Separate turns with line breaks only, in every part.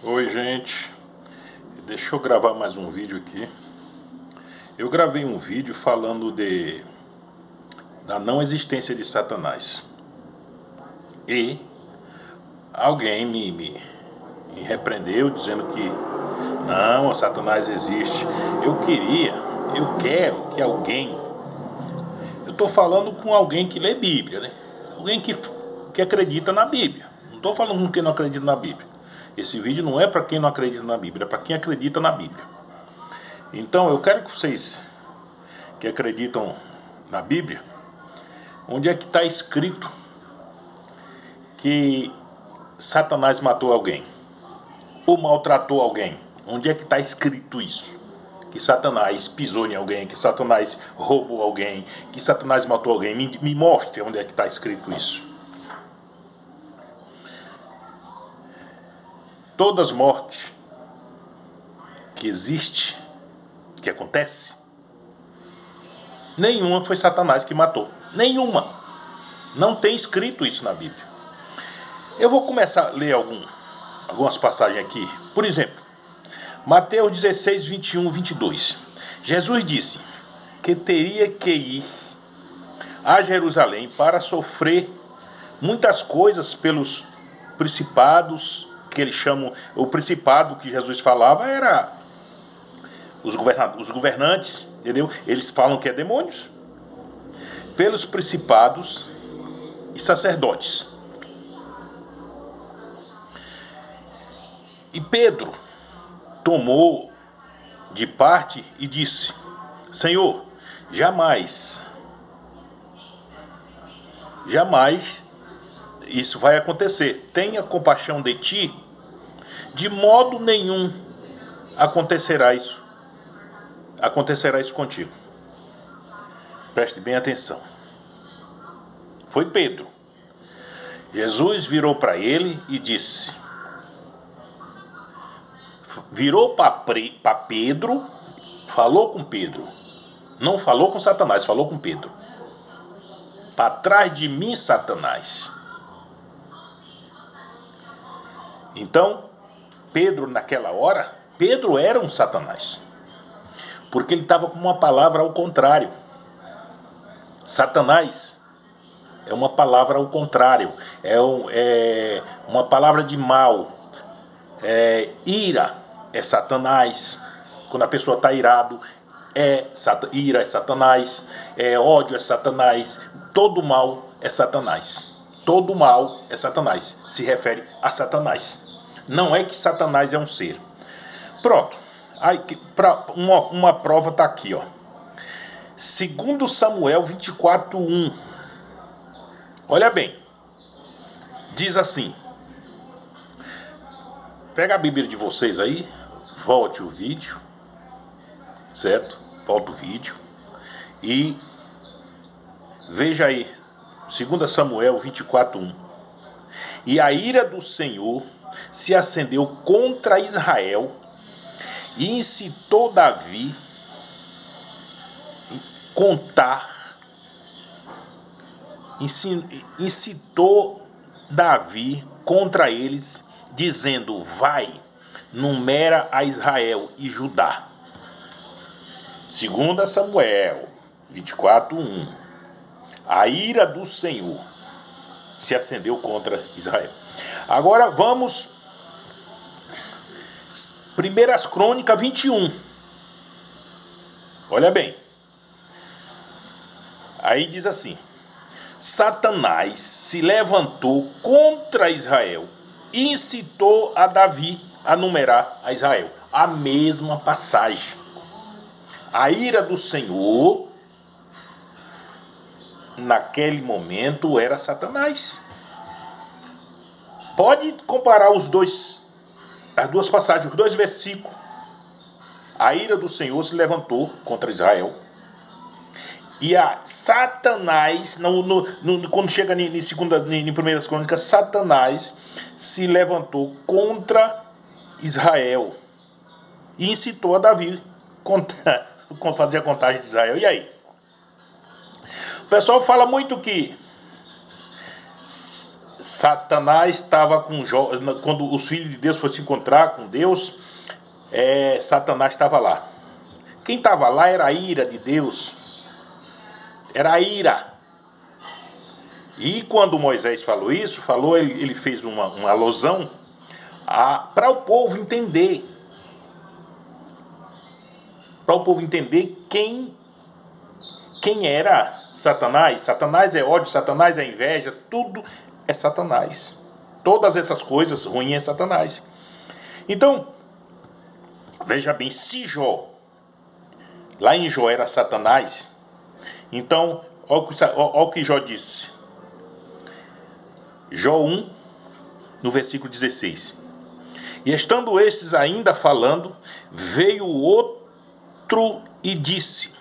Oi, gente. Deixa eu gravar mais um vídeo aqui. Eu gravei um vídeo falando da não existência de Satanás. E alguém me repreendeu dizendo que não, Satanás existe. Eu quero que alguém... Eu estou falando com alguém que lê Bíblia, né? Alguém que acredita na Bíblia. Não estou falando com quem não acredita na Bíblia. Esse vídeo não é para quem não acredita na Bíblia, é para quem acredita na Bíblia. Então eu quero que vocês que acreditam na Bíblia, onde é que está escrito que Satanás matou alguém ou maltratou alguém? Onde é que está escrito isso? Que Satanás pisou em alguém, que Satanás roubou alguém, que Satanás matou alguém? Me mostre onde é que está escrito isso. Todas as mortes que existe, que acontece, nenhuma foi Satanás que matou. Nenhuma. Não tem escrito isso na Bíblia. Eu vou começar a ler algumas passagens aqui. Por exemplo, Mateus 16, 21, 22. Jesus disse que teria que ir a Jerusalém para sofrer muitas coisas pelos principados, que eles chamam... O principado que Jesus falava era os governantes, entendeu? Eles falam que é demônios. Pelos principados e sacerdotes. E Pedro tomou de parte e disse: Senhor, jamais isso vai acontecer. Tenha compaixão de ti, de modo nenhum acontecerá isso contigo. Preste bem atenção. Foi Pedro. Jesus virou para ele e disse... Virou para Pedro, falou com Pedro. Não falou com Satanás, falou com Pedro. Para trás de mim, Satanás. Então, Pedro naquela hora, Pedro era um Satanás. Porque ele estava com uma palavra ao contrário. Satanás é uma palavra ao contrário. É uma palavra de mal. Ira é Satanás. Quando a pessoa está irado, ira é Satanás. Ódio é Satanás. Todo mal é Satanás. Todo mal é Satanás. Se refere a Satanás. Não é que Satanás é um ser. Pronto. Aí, uma prova está aqui, ó. 2 Samuel 24, 1. Olha bem. Diz assim. Pega a Bíblia de vocês aí. Volte o vídeo. Certo? Volta o vídeo. E veja aí. 2 Samuel 24, 1. E a ira do Senhor se acendeu contra Israel e incitou Davi contra eles, dizendo: vai, numera a Israel e Judá. 2 Samuel 24, 1. A ira do Senhor se acendeu contra Israel. Agora vamos 1 Crônicas 21. Olha bem. Aí diz assim: Satanás se levantou contra Israel e incitou a Davi a numerar a Israel. A mesma passagem. A ira do Senhor naquele momento era Satanás. Pode comparar as duas passagens, os dois versículos. A ira do Senhor se levantou contra Israel. E a Satanás, quando chega em 1 Crônicas, Satanás se levantou contra Israel e incitou a Davi a fazer a contagem de Israel. E aí? O pessoal fala muito que Satanás estava com Jó, quando os filhos de Deus foram se encontrar com Deus, Satanás estava lá. Quem estava lá era a ira de Deus. Era a ira. E quando Moisés falou isso, ele fez uma alusão para o povo entender. Para o povo entender quem era Satanás. Satanás é ódio, Satanás é inveja, tudo é Satanás. Todas essas coisas ruins é Satanás. Então, veja bem, se Jó, lá em Jó era Satanás, então, olha o que Jó disse. Jó 1, no versículo 16. E estando esses ainda falando, veio outro e disse: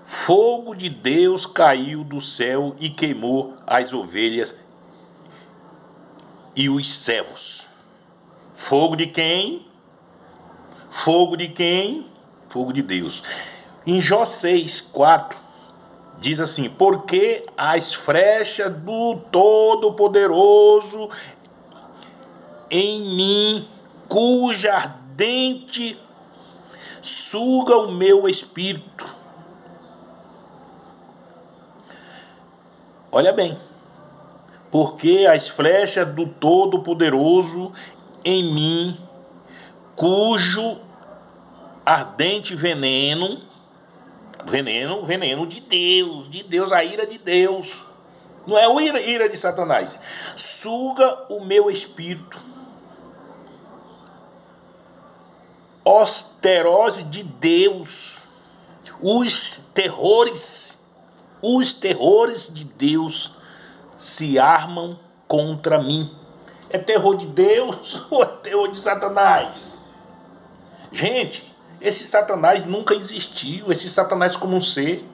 fogo de Deus caiu do céu e queimou as ovelhas e os servos. Fogo de quem? Fogo de quem? Fogo de Deus. Em Jó 6:4 diz assim: porque as flechas do Todo-Poderoso em mim, cuja ardente suga o meu espírito. Olha bem. Porque as flechas do Todo-Poderoso em mim, cujo ardente veneno de Deus, a ira de Deus, não é a ira de Satanás, suga o meu espírito. Osterose de Deus, os terrores de Deus se armam contra mim. É terror de Deus ou é terror de Satanás? Gente, esse Satanás nunca existiu, esse Satanás como um ser,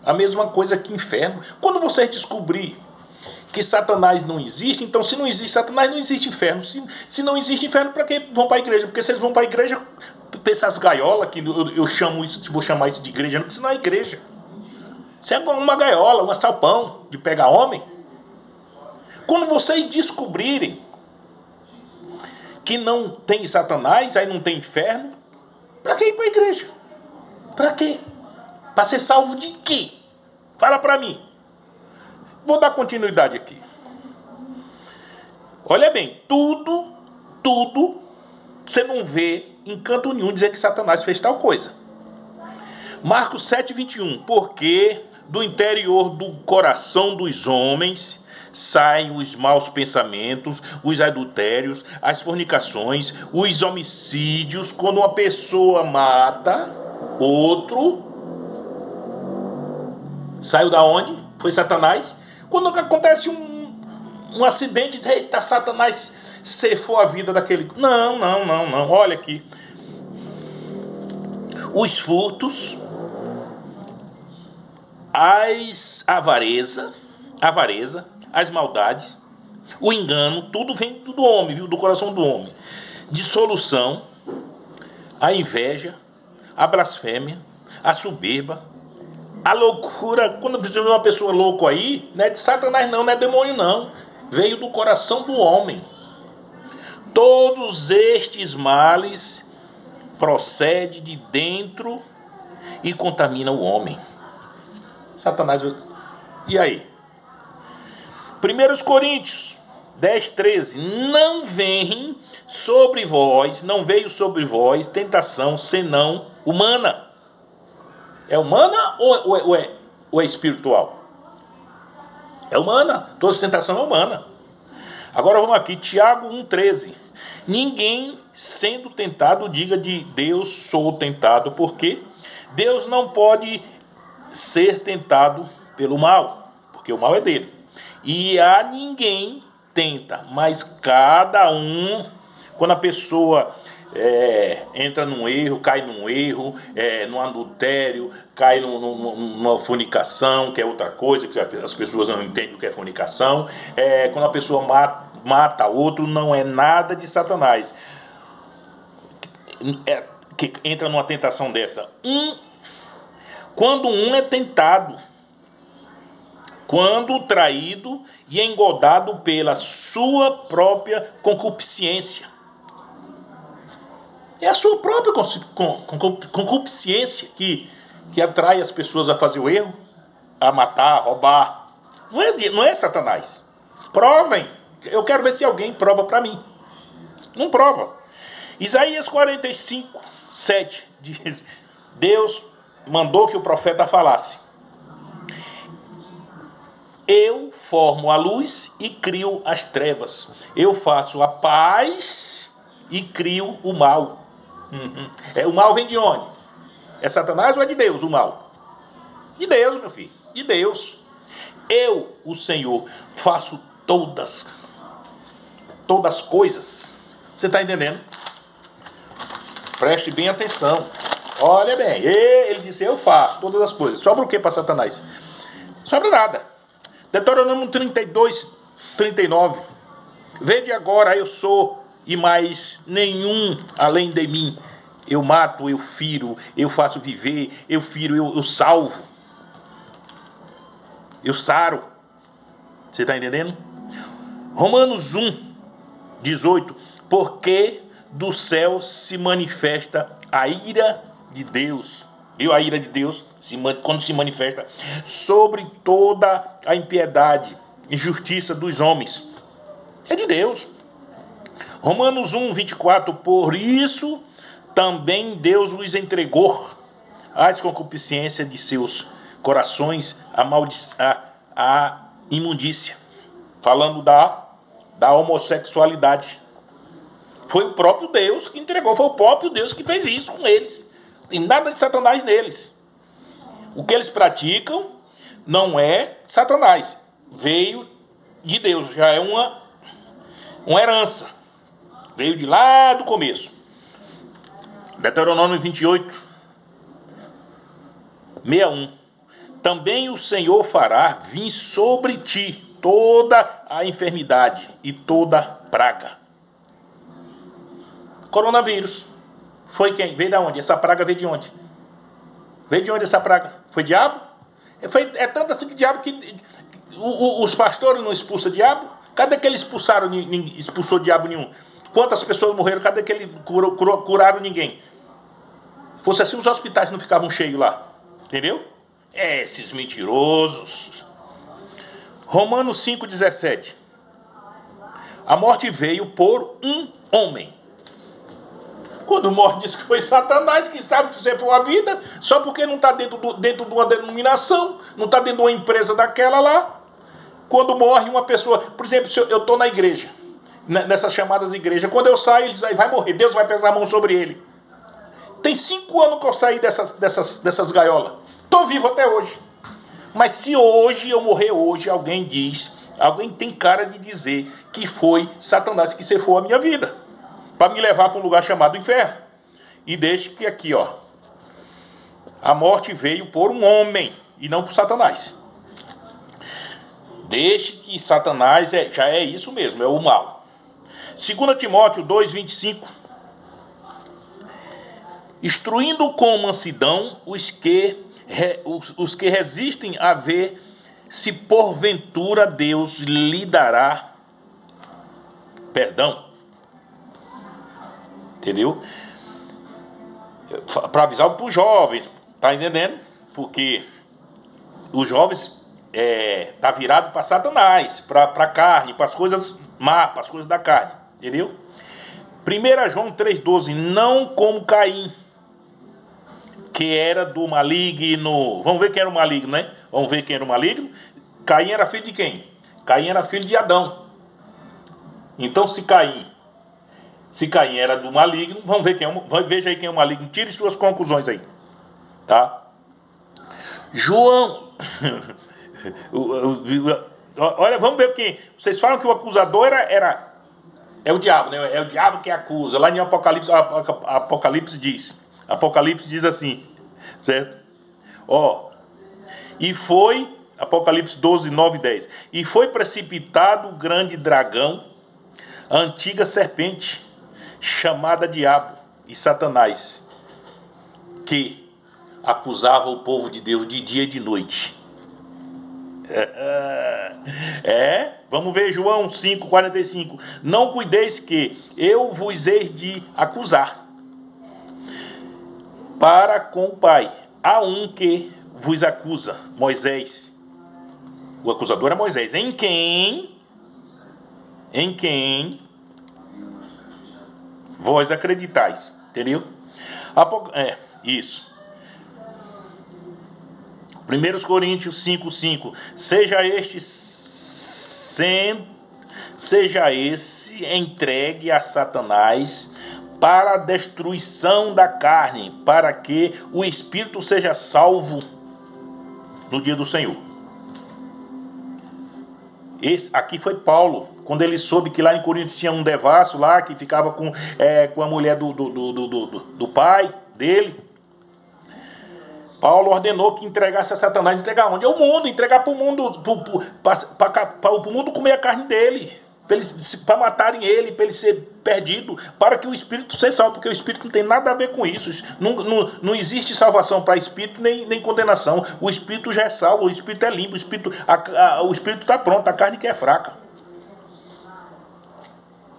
a mesma coisa que inferno. Quando vocês descobrir que Satanás não existe, então se não existe Satanás, não existe inferno. Se não existe inferno, para que vão para a igreja? Porque se eles vão para a igreja, essas gaiolas, que eu chamo isso, vou chamar isso de igreja, isso não é igreja. Isso é uma gaiola, um salpão de pegar homem. Quando vocês descobrirem que não tem Satanás, aí não tem inferno, para que ir para a igreja? Para quê? Para ser salvo de quê? Fala para mim. Vou dar continuidade aqui. Olha bem, tudo, você não vê em canto nenhum dizer que Satanás fez tal coisa. Marcos 7:21. Porque do interior do coração dos homens saem os maus pensamentos, os adultérios, as fornicações, os homicídios. Quando uma pessoa mata outro, saiu da onde? Foi Satanás. Quando acontece um acidente, eita, Satanás cefou a vida daquele. Não. Olha aqui. Os furtos, as avareza, as maldades, o engano, tudo vem do homem, viu? Do coração do homem. Dissolução, a inveja, a blasfêmia, a soberba, a loucura. Quando você vê uma pessoa louca aí, não é de Satanás não é demônio não. Veio do coração do homem. Todos estes males procedem de dentro e contaminam o homem. Satanás. E aí? 1 Coríntios 10:13. Não veio sobre vós tentação senão humana. É humana ou é espiritual? É humana. Toda tentação é humana. Agora vamos aqui, Tiago 1:13. Ninguém sendo tentado diga de Deus sou tentado, porque Deus não pode ser tentado pelo mal, porque o mal é dele. E a ninguém tenta, mas cada um, quando a pessoa entra num erro, cai num erro, num adultério, cai numa fornicação, que é outra coisa, que as pessoas não entendem o que é fornicação, quando a pessoa mata outro, não é nada de Satanás. Que entra numa tentação dessa. Quando um é tentado quando traído e engodado pela sua própria concupiscência. É a sua própria concupiscência que atrai as pessoas a fazer o erro, a matar, a roubar. Não é Satanás. Provem. Eu quero ver se alguém prova para mim. Não prova. Isaías 45, 7 diz: Deus mandou que o profeta falasse: eu formo a luz e crio as trevas. Eu faço a paz e crio o mal. O mal vem de onde? É Satanás ou é de Deus o mal? De Deus, meu filho. De Deus. Eu, o Senhor, faço todas as coisas. Você está entendendo? Preste bem atenção. Olha bem. Ele disse: eu faço todas as coisas. Sobra o que para Satanás? Sobra nada. Deuteronômio 32, 39. Vede agora, eu sou e mais nenhum além de mim. Eu mato, eu firo, eu faço viver, eu firo, eu salvo. Eu saro. Você está entendendo? Romanos 1, 18. Porque do céu se manifesta a ira de Deus. Viu a ira de Deus, quando se manifesta sobre toda a impiedade, injustiça dos homens. É de Deus. Romanos 1, 24. Por isso também Deus os entregou às concupiscências de seus corações, a imundícia. Falando da homossexualidade. Foi o próprio Deus que entregou, foi o próprio Deus que fez isso com eles. Tem nada de Satanás neles. O que eles praticam não é Satanás. Veio de Deus, já é uma herança. Veio de lá do começo. Deuteronômio 28, 61. Também o Senhor fará vir sobre ti toda a enfermidade e toda praga. Coronavírus. Foi quem? Veio de onde? Essa praga veio de onde? Veio de onde essa praga? Foi diabo? É tanto assim que diabo que os pastores não expulsam diabo? Cadê que eles expulsou diabo nenhum? Quantas pessoas morreram? Cadê que ele curaram ninguém? Fosse assim, os hospitais não ficavam cheios lá. Entendeu? Esses mentirosos. Romanos 5,17. A morte veio por um homem. Quando morre, diz que foi Satanás que sabe que você foi a vida, só porque não está dentro de uma denominação, não está dentro de uma empresa daquela lá. Quando morre uma pessoa, por exemplo, se eu estou na igreja, nessas chamadas igrejas, quando eu saio, eles dizem: vai morrer, Deus vai pesar a mão sobre ele. Tem 5 anos que eu saí dessas gaiolas. Estou vivo até hoje. Mas se hoje eu morrer hoje, alguém tem cara de dizer que foi Satanás que cefou a minha vida, para me levar para um lugar chamado inferno. E deixe que aqui, ó, a morte veio por um homem e não por Satanás. Deixe que Satanás já é isso mesmo, é o mal. 2 Timóteo 2, 25. Instruindo com mansidão os que resistem a ver se porventura Deus lhe dará perdão. Entendeu? Para avisar para os jovens, tá entendendo? Porque os jovens tá virado para Satanás, para a carne, para as coisas má, para as coisas da carne, entendeu? 1 João 3,12. Não como Caim, que era do maligno. Vamos ver quem era o maligno, né? Vamos ver quem era o maligno. Caim era filho de quem? Caim era filho de Adão. Então, se Caim era do maligno, vamos ver veja aí quem é o maligno. Tire suas conclusões aí. Tá? João. Olha, vamos ver quem. Vocês falam que o acusador é o diabo, né? É o diabo que acusa. Lá em Apocalipse diz. Apocalipse diz assim, certo? E foi, Apocalipse 12, 9 e 10. E foi precipitado o grande dragão, a antiga serpente, chamada Diabo e Satanás, que acusava o povo de Deus de dia e de noite. Vamos ver João 5,45. Não cuideis que eu vos hei de acusar para com o Pai. Há um que vos acusa, Moisés. O acusador é Moisés. Em quem vós acreditais. Entendeu? Isso. 1 Coríntios 5,5. Seja esse entregue a Satanás para a destruição da carne, para que o espírito seja salvo no dia do Senhor. Aqui foi Paulo, quando ele soube que lá em Coríntios tinha um devasso lá, que ficava com a mulher do pai dele. Paulo ordenou que entregasse a Satanás. Entregar onde? É o mundo. Entregar para o mundo, para o mundo comer a carne dele, para matarem ele, para ele ser perdido, para que o espírito seja salvo, porque o espírito não tem nada a ver com isso. Não existe salvação para espírito nem condenação. O espírito já é salvo, o espírito é limpo, o espírito está pronto, a carne que é fraca.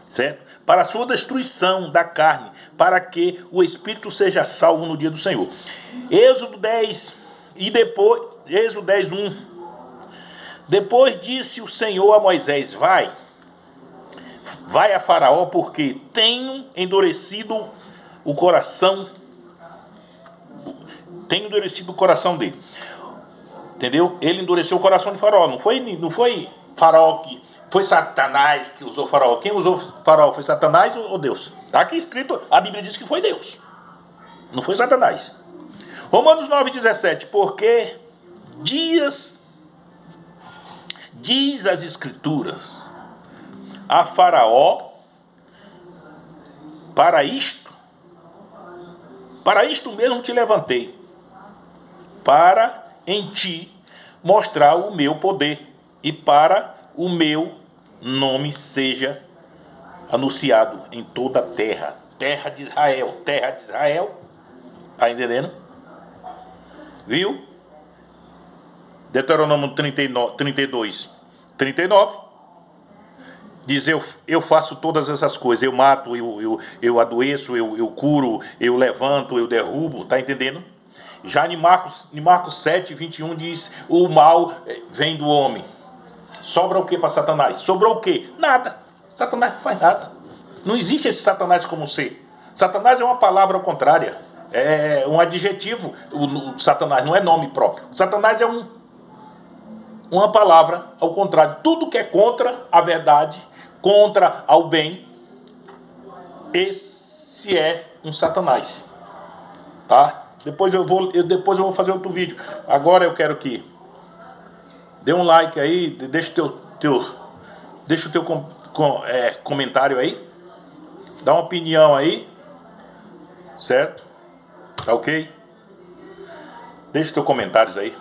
Certo? Para a sua destruição da carne, para que o espírito seja salvo no dia do Senhor. Êxodo 10, Êxodo 10, 1. Depois disse o Senhor a Moisés: vai a Faraó, porque tenho endurecido o coração dele. Entendeu? Ele endureceu o coração de Faraó. Não foi Faraó que... Foi Satanás que usou Faraó. Quem usou Faraó foi Satanás ou Deus? Está aqui escrito, a Bíblia diz que foi Deus. Não foi Satanás. Romanos 9,17. Porque diz as Escrituras a Faraó, para isto mesmo te levantei, para em ti mostrar o meu poder e para o meu nome seja anunciado em toda a terra. Terra de Israel. Tá entendendo? Viu? Deuteronômio 32, 39. Diz: eu faço todas essas coisas. Eu mato, eu adoeço, eu curo, eu levanto, eu derrubo. Tá entendendo? Já em Marcos 7, 21 diz: o mal vem do homem. Sobra o que para Satanás? Sobrou o que? Nada. Satanás não faz nada. Não existe esse Satanás como ser. Satanás é uma palavra contrária. É um adjetivo. O Satanás não é nome próprio. Satanás é uma palavra ao contrário. Tudo que é contra a verdade, contra ao bem, esse é um Satanás. Tá? Depois eu vou fazer outro vídeo. Agora eu quero que dê um like aí, deixa o teu comentário aí, dá uma opinião aí, certo? Tá ok? Deixa os teus comentários aí.